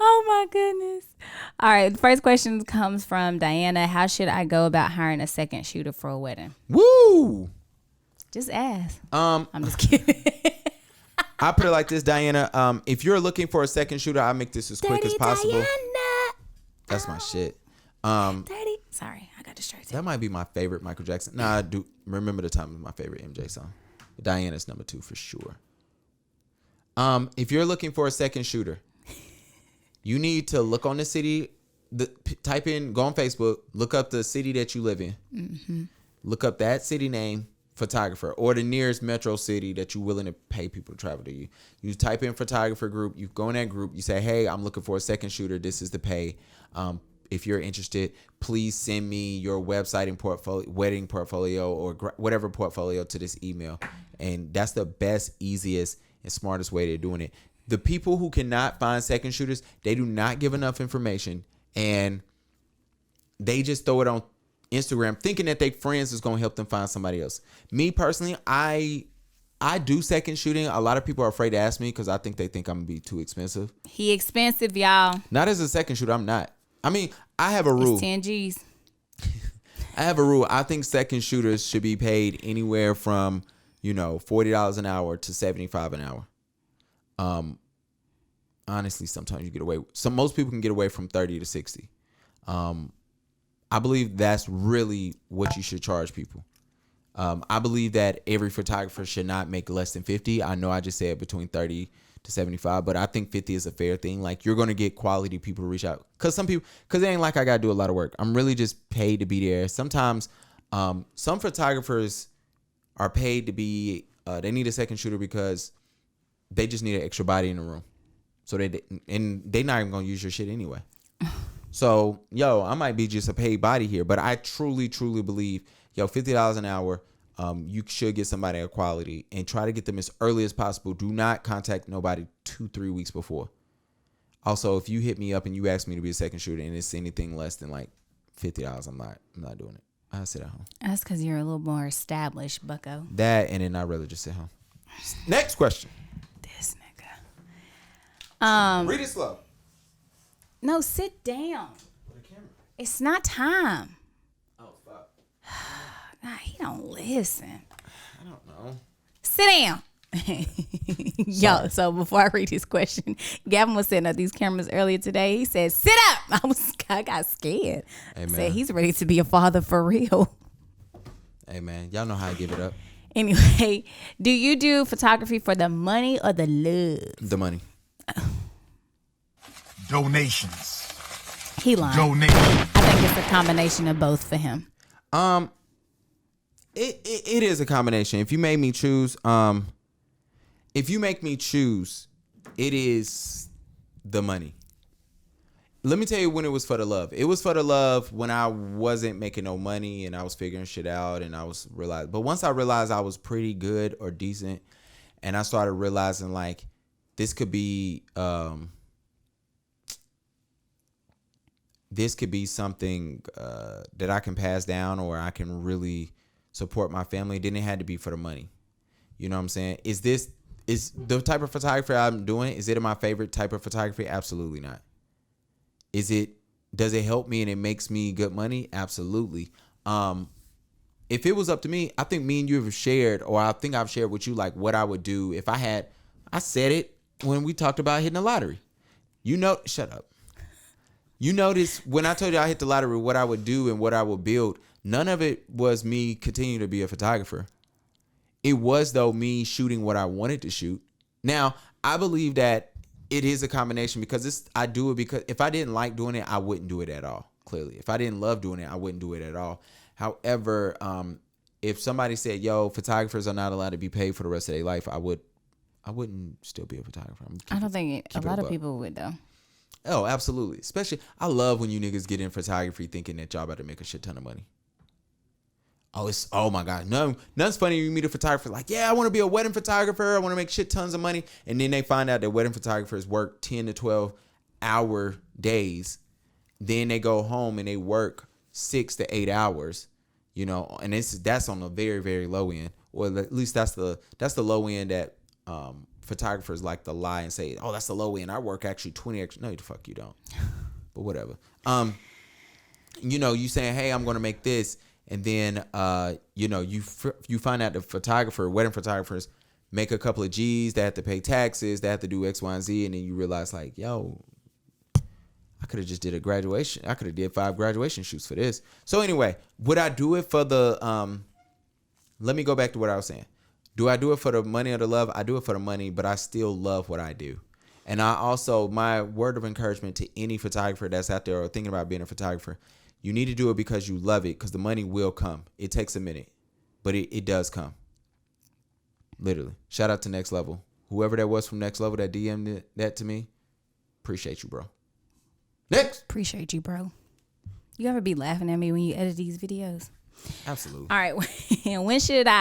Oh my goodness. All right. The first question comes from Diana. How should I go about hiring a second shooter for a wedding? Woo! Just ask. I'm just kidding. I put it like this, Diana. If you're looking for a second shooter, I'll make this as quick as possible. Diana. That's my shit. Dirty. Sorry, I got distracted. That might be my favorite Michael Jackson. Nah, I do remember the time was my favorite MJ song. Diana's number 2 for sure. If you're looking for a second shooter, you need to look on the city. Type in, go on Facebook, look up the city that you live in. Mm-hmm. Look up that city name, photographer, or the nearest metro city that you're willing to pay people to travel to you. You type in photographer group. You go in that group. You say, hey, I'm looking for a second shooter. This is the pay. If you're interested, please send me your website and portfolio, wedding portfolio, or whatever portfolio to this email. And that's the best, easiest, and smartest way to doing it. The people who cannot find second shooters, they do not give enough information, and they just throw it on Instagram thinking that their friends is going to help them find somebody else. Me personally, I do second shooting. A lot of people are afraid to ask me because I think they think I'm going to be too expensive. He expensive, y'all. Not as a second shooter, I'm not. I mean, I have a rule. It's 10 G's. I have a rule. I think second shooters should be paid anywhere from, $40 an hour to $75 an hour. Honestly, sometimes you get away. Most people can get away from 30 to 60. I believe that's really what you should charge people. I believe that every photographer should not make less than 50. I know I just said between 30 to 75, but I think 50 is a fair thing. Like, you're going to get quality people to reach out. Because it ain't like I got to do a lot of work. I'm really just paid to be there. Sometimes some photographers are paid to be, they need a second shooter because they just need an extra body in the room. So they're not even going to use your shit anyway. So, I might be just a paid body here, but I truly, truly believe, $50 an hour, you should get somebody of quality and try to get them as early as possible. Do not contact nobody 2-3 weeks before. Also, if you hit me up and you ask me to be a second shooter and it's anything less than like $50, I'm not doing it. I sit at home. That's because you're a little more established, bucko. That, and then I'd rather just sit home. Next question. This nigga. Read it slow. No, sit down. With the camera. It's not time. Oh, fuck. Nah, he don't listen. I don't know. Sit down. Yo, so before I read his question, Gavin was setting up these cameras earlier today. He said, sit up. I got scared. Hey, man. Said he's ready to be a father for real. Hey, man. Y'all know how I give it up. Anyway, do you do photography for the money or the love? The money. Donations. He lying. Donations. I think it's a combination of both for him. It is a combination. If you make me choose, it is the money. Let me tell you when it was for the love. It was for the love when I wasn't making no money and I was figuring shit out and but once I realized I was pretty good or decent and I started realizing like this could be something that I can pass down or I can really support my family, then it had to be for the money. You know what I'm saying? Is the type of photography I'm doing, is it my favorite type of photography? Absolutely not. Does it help me and it makes me good money? Absolutely. If it was up to me, I think me and you have shared, or I think I've shared with you like what I would do if I said it when we talked about hitting the lottery. Shut up. You notice when I told you I hit the lottery, what I would do and what I would build, none of it was me continuing to be a photographer. It was, though, me shooting what I wanted to shoot. Now, I believe that it is a combination because I do it because if I didn't like doing it, I wouldn't do it at all, clearly. If I didn't love doing it, I wouldn't do it at all. However, if somebody said, yo, photographers are not allowed to be paid for the rest of their life, I wouldn't still be a photographer. I don't think a lot of people would, though. Oh, absolutely. Especially, I love when you niggas get in photography thinking that y'all about to make a shit ton of money. Oh my God. Nothing's funny when you meet a photographer like, yeah, I want to be a wedding photographer. I want to make shit tons of money. And then they find out that wedding photographers work 10 to 12 hour days. Then they go home and they work 6 to 8 hours, and that's on the very, very low end. Or at least that's the low end that photographers like to lie and say, oh, that's the low end. I work actually 20 extra. No, the fuck you don't. But whatever. You know, you saying, hey, I'm going to make this. And then, you know, you find out the wedding photographers make a couple of G's. They have to pay taxes. They have to do X, Y, and Z. And then you realize like, yo, I could have just did a graduation. I could have did 5 graduation shoots for this. So anyway, would I do it for the, let me go back to what I was saying. Do I do it for the money or the love? I do it for the money, but I still love what I do. And I also, my word of encouragement to any photographer that's out there or thinking about being a photographer, you need to do it because you love it, because the money will come. It takes a minute, but it does come. Literally. Shout out to Next Level. Whoever that was from Next Level that DM'd that to me, appreciate you, bro. Next. Appreciate you, bro. You ever be laughing at me when you edit these videos? Absolutely. All right. When should I